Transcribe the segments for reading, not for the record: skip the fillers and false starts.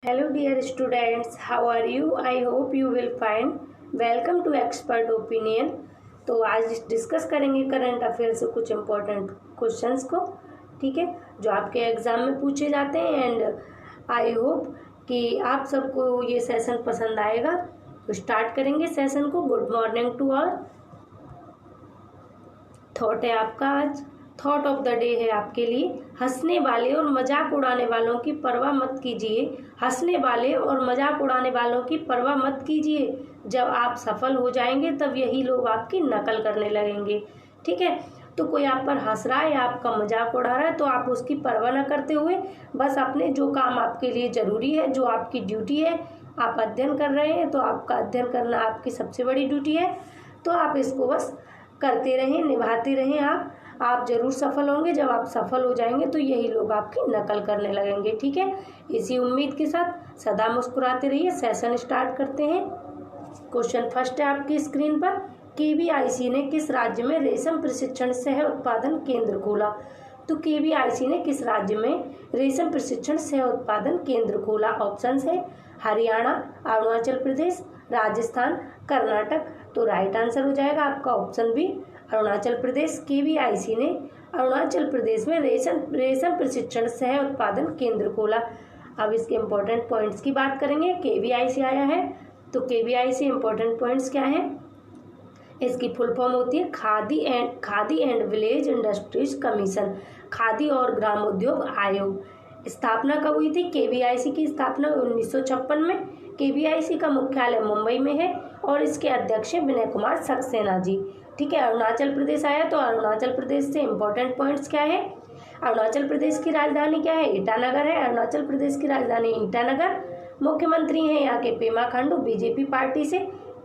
Hello dear students, how are you? I hope you will fine. Welcome to Expert Opinion. तो आज discuss करेंगे current affair से कुछ important questions को, ठीक है, जो आपके एग्जाम में पूछे जाते हैं। एंड आई होप कि आप सबको ये सेशन पसंद आएगा। तो स्टार्ट करेंगे सेशन को। Good morning to all. Thought है आपका आज, थॉट ऑफ द डे है आपके लिए, हंसने वाले और मजाक उड़ाने वालों की परवाह मत कीजिए। हंसने वाले और मजाक उड़ाने वालों की परवाह मत कीजिए। जब आप सफल हो जाएंगे तब यही लोग आपकी नकल करने लगेंगे, ठीक है। तो कोई आप पर हंस रहा है या आपका मजाक उड़ा रहा है तो आप उसकी परवाह न करते हुए बस अपने जो काम आपके लिए ज़रूरी है, जो आपकी ड्यूटी है, आप अध्ययन कर रहे हैं तो आपका अध्ययन करना आपकी सबसे बड़ी ड्यूटी है। तो आप इसको बस करते रहें, निभाते रहें। आप जरूर सफल होंगे। जब आप सफल हो जाएंगे तो यही लोग आपकी नकल करने लगेंगे, ठीक है। इसी उम्मीद के साथ सदा मुस्कुराते रहिए। सेशन स्टार्ट करते हैं। क्वेश्चन फर्स्ट है आपकी स्क्रीन पर। केवीआईसी ने किस राज्य में रेशम प्रशिक्षण सह उत्पादन केंद्र खोला? तो केवीआईसी ने किस राज्य में रेशम प्रशिक्षण सह उत्पादन केंद्र खोला? ऑप्शन है हरियाणा, अरुणाचल प्रदेश, राजस्थान, कर्नाटक। तो राइट आंसर हो जाएगा आपका option B, Arunachal Pradesh. KVIC ने अरुणाचल प्रदेश में रेशम प्रशिक्षण सह उत्पादन केंद्र खोला। अब इसके इम्पोर्टेंट पॉइंट्स की बात करेंगे। केवीआईसी आया है तो केवीआईसी इम्पोर्टेंट पॉइंट्स क्या है? इसकी फुल फॉर्म होती है khadi and village industries commission, khadi और ग्राम उद्योग आयोग। स्थापना कब हुई थी? केवीआईसी की स्थापना 1956 में। केवीआईसी का मुख्यालय मुंबई में है और इसके अध्यक्ष हैं विनय कुमार सक्सेना जी, ठीक है। अरुणाचल प्रदेश आया तो अरुणाचल प्रदेश से इम्पोर्टेंट पॉइंट्स क्या है? अरुणाचल प्रदेश की राजधानी क्या है? ईटानगर है। अरुणाचल प्रदेश की राजधानी ईटानगर। मुख्यमंत्री हैं यहाँ के पेमा खांडू, बीजेपी पार्टी से।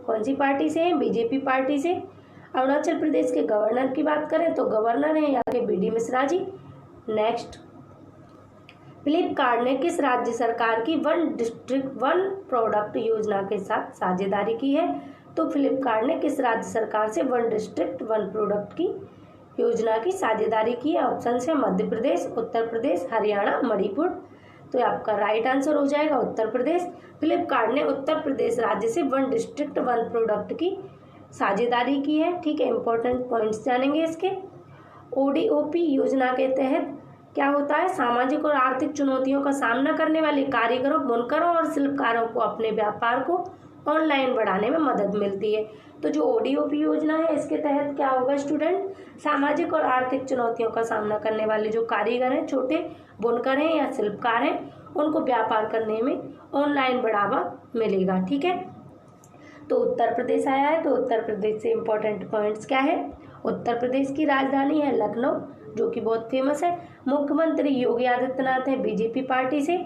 कौन सी पार्टी से हैं? बीजेपी पार्टी से। अरुणाचल प्रदेश के गवर्नर की बात करें तो गवर्नर हैं यहाँ के बीडी मिश्रा जी। नेक्स्ट, फ्लिपकार्ट ने किस राज्य सरकार की वन डिस्ट्रिक्ट वन प्रोडक्ट योजना के साथ साझेदारी की है? तो फ्लिपकार्ट ने किस राज्य सरकार से वन डिस्ट्रिक्ट वन प्रोडक्ट की योजना की साझेदारी की है? ऑप्शन है मध्य प्रदेश, उत्तर प्रदेश, हरियाणा, मणिपुर। तो आपका राइट आंसर हो जाएगा उत्तर प्रदेश। फ्लिपकार्ट ने उत्तर प्रदेश राज्य से वन डिस्ट्रिक्ट वन प्रोडक्ट की साझेदारी की है, ठीक है। इंपॉर्टेंट पॉइंट्स जानेंगे इसके। ओडीओपी योजना के तहत क्या होता है? सामाजिक और आर्थिक चुनौतियों का सामना करने वाले कारीगरों, बुनकरों और शिल्पकारों को अपने व्यापार को ऑनलाइन बढ़ाने में मदद मिलती है। तो जो ओडीओपी योजना है इसके तहत क्या होगा स्टूडेंट? सामाजिक और आर्थिक चुनौतियों का सामना करने वाले जो कारीगर हैं, छोटे बुनकर हैं या शिल्पकार हैं, उनको व्यापार करने में ऑनलाइन बढ़ावा मिलेगा, ठीक है। तो उत्तर प्रदेश आया है तो उत्तर प्रदेश से इम्पोर्टेंट पॉइंट्स क्या है? उत्तर प्रदेश की राजधानी है लखनऊ, जो कि बहुत फेमस है। मुख्यमंत्री योगी आदित्यनाथ हैं बीजेपी पार्टी से।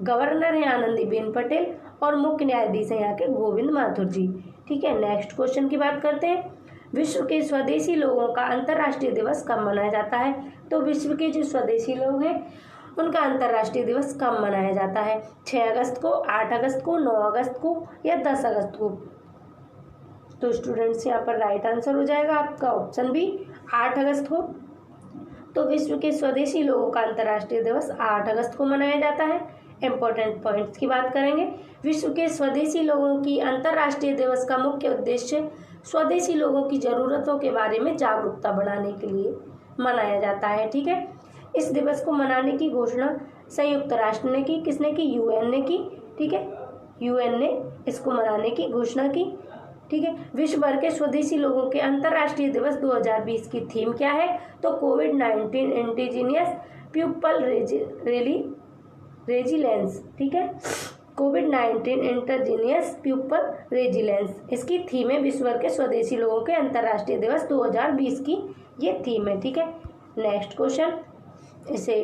गवर्नर हैं आनंदीबेन पटेल और मुख्य न्यायाधीश हैं यहाँ के गोविंद माथुर जी, ठीक है। नेक्स्ट क्वेश्चन की बात करते हैं। विश्व के स्वदेशी लोगों का अंतर्राष्ट्रीय दिवस कब मनाया जाता है? तो विश्व के जो स्वदेशी लोग हैं उनका अंतर्राष्ट्रीय दिवस कब मनाया जाता है? 6 अगस्त को, 8 अगस्त को, 9 अगस्त को या 10 अगस्त को? तो स्टूडेंट्स यहाँ पर राइट आंसर हो जाएगा आपका ऑप्शन बी, 8 अगस्त को। तो विश्व के स्वदेशी लोगों का अंतर्राष्ट्रीय दिवस 8 अगस्त को मनाया जाता है। इम्पोर्टेंट पॉइंट्स की बात करेंगे। विश्व के स्वदेशी लोगों की अंतर्राष्ट्रीय दिवस का मुख्य उद्देश्य स्वदेशी लोगों की ज़रूरतों के बारे में जागरूकता बढ़ाने के लिए मनाया जाता है, ठीक है। इस दिवस को मनाने की घोषणा संयुक्त राष्ट्र ने की। किसने की? यूएन ने की, ठीक है। यूएन ने इसको मनाने की घोषणा की, ठीक है। विश्व भर के स्वदेशी लोगों के अंतर्राष्ट्रीय दिवस 2020 की थीम क्या है? तो कोविड-19 इंडिजीनियस पीपल रेजिलेंस, ठीक है। कोविड-19 इंडिजीनियस पीपल रेजिलेंस इसकी थीम है। विश्व भर के स्वदेशी लोगों के अंतर्राष्ट्रीय दिवस 2020 की ये थीम है, ठीक है। नेक्स्ट क्वेश्चन, इसे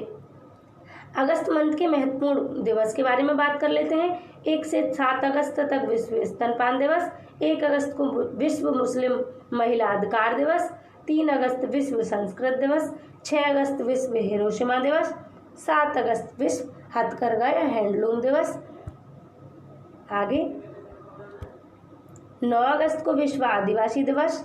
अगस्त मंथ के महत्वपूर्ण दिवस के बारे में बात कर लेते हैं। 1 से 7 अगस्त तक विश्व स्तनपान दिवस, 1 अगस्त को विश्व मुस्लिम महिला अधिकार दिवस, 3 अगस्त विश्व संस्कृत दिवस, 6 अगस्त विश्व हिरोशिमा दिवस, 7 अगस्त विश्व हथकरघा या हैंडलूम दिवस। आगे 9 अगस्त को विश्व आदिवासी दिवस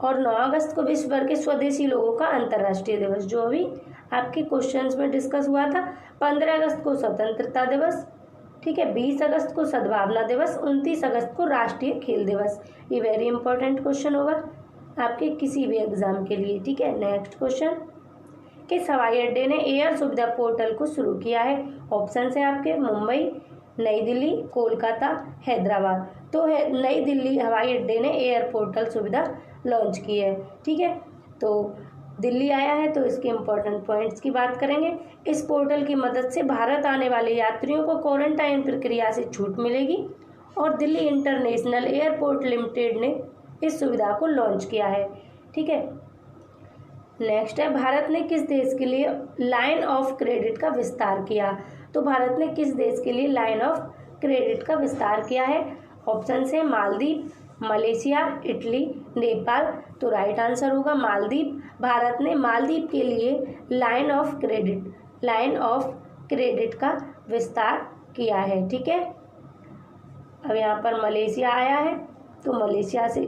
और 9 अगस्त को विश्व भर के स्वदेशी लोगों का अंतर्राष्ट्रीय दिवस, जो अभी आपके क्वेश्चंस में डिस्कस हुआ था। 15 अगस्त को स्वतंत्रता दिवस, ठीक है। 20 अगस्त को सद्भावना दिवस, 29 अगस्त को राष्ट्रीय खेल दिवस। ये वेरी इंपॉर्टेंट क्वेश्चन होगा आपके किसी भी एग्जाम के लिए, ठीक है। नेक्स्ट क्वेश्चन, किस हवाई अड्डे ने एयर सुविधा पोर्टल को शुरू किया है? ऑप्शन है आपके मुंबई, नई दिल्ली, कोलकाता, हैदराबाद। तो नई दिल्ली हवाई अड्डे ने एयर पोर्टल सुविधा लॉन्च की है, ठीक है। तो दिल्ली आया है, तो इसके इम्पोर्टेंट पॉइंट्स की बात करेंगे। इस पोर्टल की मदद से भारत आने वाले यात्रियों को क्वारंटाइन प्रक्रिया से छूट मिलेगी और दिल्ली इंटरनेशनल एयरपोर्ट लिमिटेड ने इस सुविधा को लॉन्च किया है, ठीक है। नेक्स्ट है, भारत ने किस देश के लिए लाइन ऑफ क्रेडिट का विस्तार किया? तो भारत ने किस देश के लिए लाइन ऑफ क्रेडिट का विस्तार किया है? ऑप्शन है मालदीव, मलेशिया, इटली, नेपाल। तो राइट आंसर होगा मालदीव। भारत ने मालदीव के लिए लाइन ऑफ क्रेडिट का विस्तार किया है, ठीक है। अब यहाँ पर मलेशिया आया है, तो मलेशिया से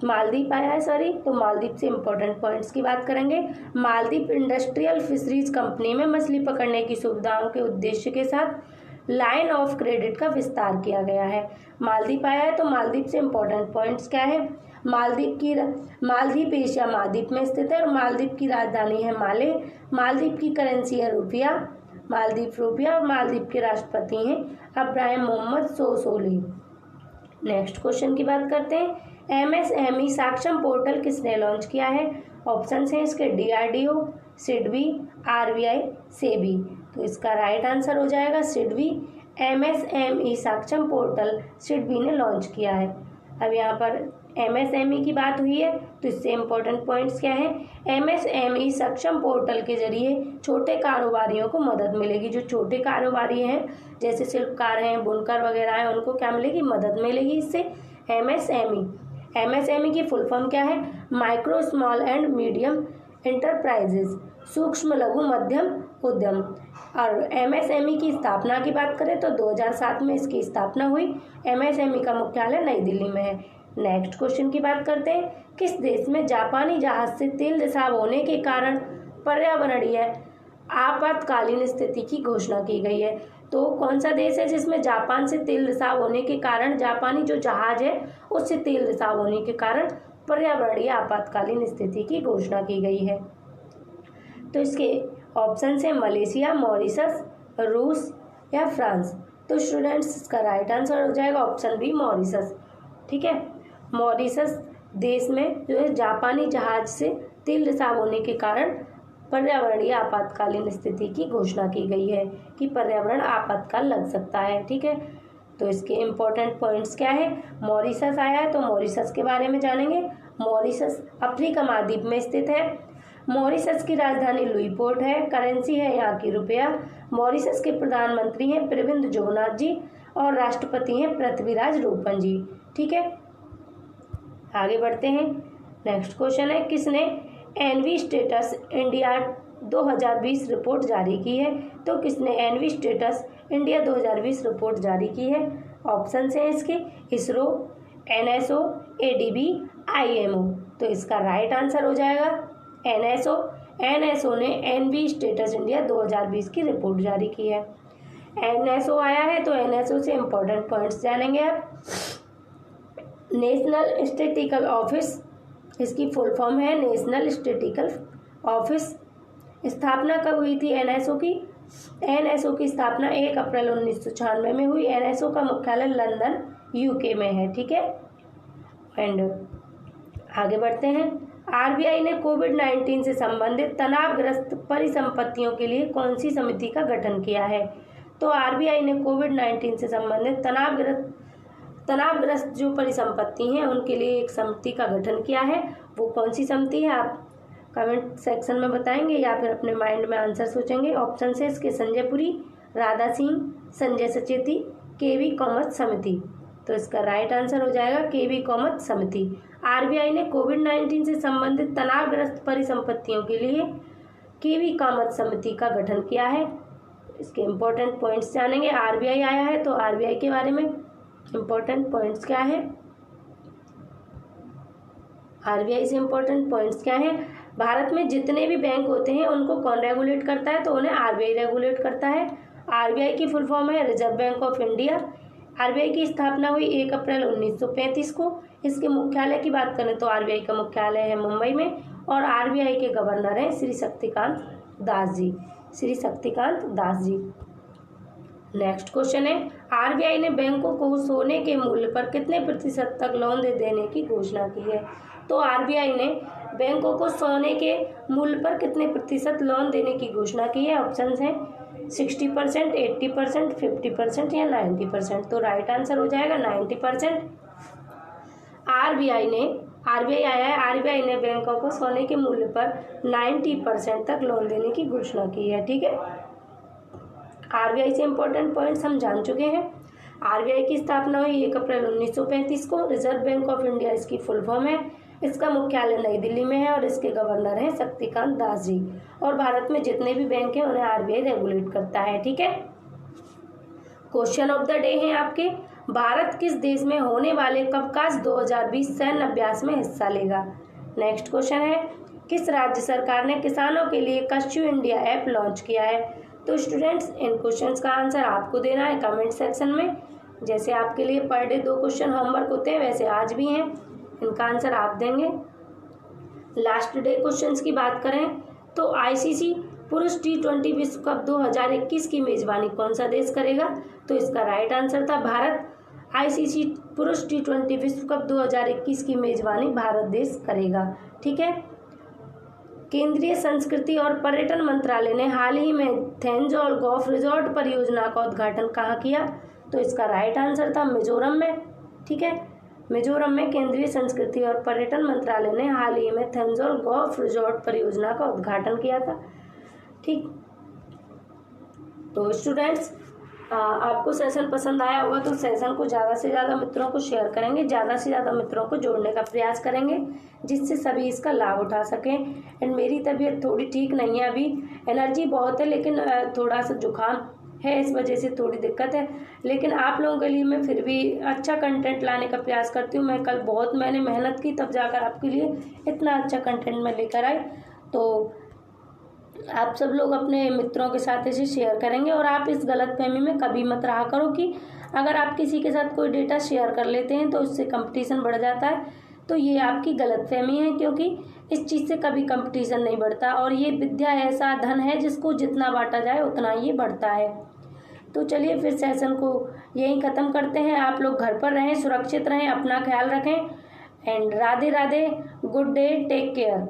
मालदीव आया है, सॉरी, तो मालदीव से इम्पोर्टेंट पॉइंट्स की बात करेंगे। मालदीव इंडस्ट्रियल फिशरीज कंपनी में मछली पकड़ने की सुविधाओं के उद्देश्य के साथ लाइन ऑफ क्रेडिट का विस्तार किया गया है। मालदीव आया है, तो मालदीव से इम्पोर्टेंट पॉइंट्स क्या है? मालदीव एशिया महाद्वीप में स्थित है और मालदीव की राजधानी है माले। मालदीव की करेंसी है रुपया, मालदीव रुपया, और मालदीव के राष्ट्रपति हैं अब्राहिम मोहम्मद सोसोली। नेक्स्ट क्वेश्चन की बात करते हैं, MSME सक्षम पोर्टल किसने लॉन्च किया है? ऑप्शन है इसके DRDO, सिडबी, RBI, सेबी। तो इसका राइट आंसर हो जाएगा सिडबी। MSME सक्षम पोर्टल सिडबी ने लॉन्च किया है। अब यहाँ पर MSME की बात हुई है, तो इससे इम्पोर्टेंट पॉइंट्स क्या है? MSME सक्षम पोर्टल के जरिए छोटे कारोबारियों को मदद मिलेगी। जो छोटे कारोबारी हैं, जैसे शिल्पकार हैं, बुनकर वगैरह हैं, उनको क्या मिलेगी? मदद मिलेगी इससे। MSME की फुल फॉर्म क्या है? Micro small and medium enterprises, सूक्ष्म लघु मध्यम उद्यम। और MSME की स्थापना की बात करें तो 2007 में इसकी स्थापना हुई। MSME का मुख्यालय नई दिल्ली में है। नेक्स्ट क्वेश्चन की बात करते हैं, किस देश में जापानी जहाज से तेल रिसाव होने के कारण पर्यावरणीय आपातकालीन स्थिति की घोषणा की गई है? तो कौन सा देश है जिसमें जापान से तेल रिसाव होने के कारण, जापानी जो जहाज है उससे तेल रिसाव होने के कारण पर्यावरणीय आपातकालीन स्थिति की घोषणा की गई है? तो इसके ऑप्शन है मलेशिया, मॉरिशस, रूस या फ्रांस। तो स्टूडेंट्स इसका राइट आंसर हो जाएगा ऑप्शन बी, मॉरिशस, ठीक है। मॉरिशस देश में जो है जापानी जहाज से तेल रिसाव होने के कारण पर्यावरणीय आपातकालीन स्थिति की घोषणा की गई है कि पर्यावरण आपातकाल लग सकता है, ठीक है। तो इसके इम्पोर्टेंट पॉइंट्स क्या है? मॉरिशस आया है, तो मॉरिशस के बारे में जानेंगे। मॉरिशस अफ्रीका महाद्वीप में स्थित है। मॉरिशस की राजधानी लुईपोर्ट है। करेंसी है यहाँ की रुपया। मॉरिशस के प्रधानमंत्री हैं प्रविंद जुगनाथ जी और राष्ट्रपति हैं पृथ्वीराज रूपन जी, ठीक है। आगे बढ़ते हैं। नेक्स्ट क्वेश्चन है, किसने एनवी स्टेटस इंडिया 2020 रिपोर्ट जारी की है? तो किसने एनवी स्टेटस इंडिया 2020 रिपोर्ट जारी की है? ऑप्शन है इसके इसरो, NSO, ADB, IMO। तो इसका राइट आंसर हो जाएगा NSO ने एनवी स्टेटस इंडिया 2020 की रिपोर्ट जारी की है। NSO आया है, तो NSO से इम्पोर्टेंट पॉइंट्स जानेंगे आप। नेशनल स्टैटिस्टिकल ऑफिस, इसकी फुल फॉर्म है नेशनल स्टैटिस्टिकल ऑफिस। स्थापना कब हुई थी NSO की? NSO की स्थापना 1 अप्रैल 1996 में हुई। NSO का मुख्यालय लंदन UK में है, ठीक है। एंड आगे बढ़ते हैं। RBI ने कोविड-19 से संबंधित तनावग्रस्त परिसंपत्तियों के लिए कौन सी समिति का गठन किया है? तो RBI ने कोविड-19 से संबंधित तनावग्रस्त जो परिसंपत्ति हैं उनके लिए एक समिति का गठन किया है। वो कौन सी समिति है आप कमेंट सेक्शन में बताएंगे या फिर अपने माइंड में आंसर सोचेंगे। ऑप्शन है इसके संजय पुरी, राधा सिंह, संजय सचेती, KV कामत समिति। तो इसका राइट आंसर हो जाएगा KV कामत समिति। RBI ने कोविड-19 से संबंधित तनावग्रस्त परिसंपत्तियों के लिए KV कामत समिति का गठन किया है। इसके इम्पोर्टेंट पॉइंट्स जानेंगे। RBI आया है, तो RBI के बारे में इम्पोर्टेंट पॉइंट्स क्या है? RBI से इम्पोर्टेंट पॉइंट्स क्या है? भारत में जितने भी बैंक होते हैं उनको कौन रेगुलेट करता है? तो उन्हें RBI रेगुलेट करता है। आरबीआई की फुल फॉर्म है reserve bank of India. RBI की स्थापना हुई 1 अप्रैल 1935 को। इसके मुख्यालय की बात करें तो आरबीआई का मुख्यालय है मुंबई में और आरबीआई के गवर्नर हैं श्री शक्तिकांत दास जी। श्री शक्तिकांत दास जी। नेक्स्ट क्वेश्चन है, आरबीआई ने बैंकों को सोने के मूल्य पर कितने प्रतिशत तक लोन देने की घोषणा की है? तो आरबीआई ने बैंकों को सोने के मूल्य पर कितने प्रतिशत लोन देने की घोषणा की है? ऑप्शंस हैं 60%, 80%, 50% या 90%। तो राइट आंसर हो जाएगा 90%। आरबीआई ने बैंकों को सोने के मूल्य पर 90% तक लोन देने की घोषणा की है। ठीक है, आरबीआई से इंपॉर्टेंट पॉइंट्स हम जान चुके हैं। आरबीआई की स्थापना हुई 1 अप्रैल 1935 को। रिजर्व बैंक ऑफ इंडिया इसकी फुल फॉर्म है। इसका मुख्यालय नई दिल्ली में है और इसके गवर्नर हैं शक्तिकांत दास जी। और भारत में जितने भी बैंक हैं उन्हें आरबीआई रेगुलेट करता है। ठीक है, क्वेश्चन ऑफ द डे है आपके, भारत किस देश में होने वाले कवकास 2020 सैन्य अभ्यास में हिस्सा लेगा? नेक्स्ट क्वेश्चन है, किस राज्य सरकार ने किसानों के लिए कश्यू इंडिया ऐप लॉन्च किया है? तो स्टूडेंट्स, इन क्वेश्चंस का आंसर आपको देना है कमेंट सेक्शन में। जैसे आपके लिए पर डे 2 क्वेश्चन होमवर्क होते हैं वैसे आज भी हैं, इनका आंसर आप देंगे। लास्ट डे क्वेश्चंस की बात करें तो आईसीसी पुरुष T20 विश्व कप 2021 की मेजबानी कौन सा देश करेगा? तो इसका राइट आंसर था भारत। आईसीसी पुरुष T20 विश्व कप 2021 की मेजबानी भारत देश करेगा। ठीक है, केंद्रीय संस्कृति और पर्यटन मंत्रालय ने हाल ही में थेंजौल गोल्फ रिजॉर्ट परियोजना का उद्घाटन कहाँ किया? तो इसका राइट आंसर था मिजोरम में। ठीक है, मिजोरम में केंद्रीय संस्कृति और पर्यटन मंत्रालय ने हाल ही में थेंजौल गोल्फ रिजॉर्ट परियोजना का उद्घाटन किया था। ठीक, तो स्टूडेंट्स, आपको सेशन पसंद आया होगा तो सेशन को ज़्यादा से ज़्यादा मित्रों को शेयर करेंगे, ज़्यादा से ज़्यादा मित्रों को जोड़ने का प्रयास करेंगे जिससे सभी इसका लाभ उठा सकें। एंड मेरी तबीयत थोड़ी ठीक नहीं है, अभी एनर्जी बहुत है लेकिन थोड़ा सा जुकाम है, इस वजह से थोड़ी दिक्कत है। लेकिन आप लोगों के लिए मैं फिर भी अच्छा कंटेंट लाने का प्रयास करती हूँ। मैंने मेहनत की तब जाकर आपके लिए इतना अच्छा कंटेंट मैं लेकर आई। तो आप सब लोग अपने मित्रों के साथ इसे शेयर करेंगे और आप इस गलतफहमी में कभी मत रहा करो कि अगर आप किसी के साथ कोई डेटा शेयर कर लेते हैं तो उससे कंपटीशन बढ़ जाता है। तो ये आपकी गलतफहमी है, क्योंकि इस चीज़ से कभी कंपटीशन नहीं बढ़ता और ये विद्या ऐसा धन है जिसको जितना बांटा जाए उतना ये बढ़ता है। तो चलिए फिर सेशन को यहीं ख़त्म करते हैं। आप लोग घर पर रहें, सुरक्षित रहें, अपना ख्याल रखें and Radhe Radhe, good day, take care.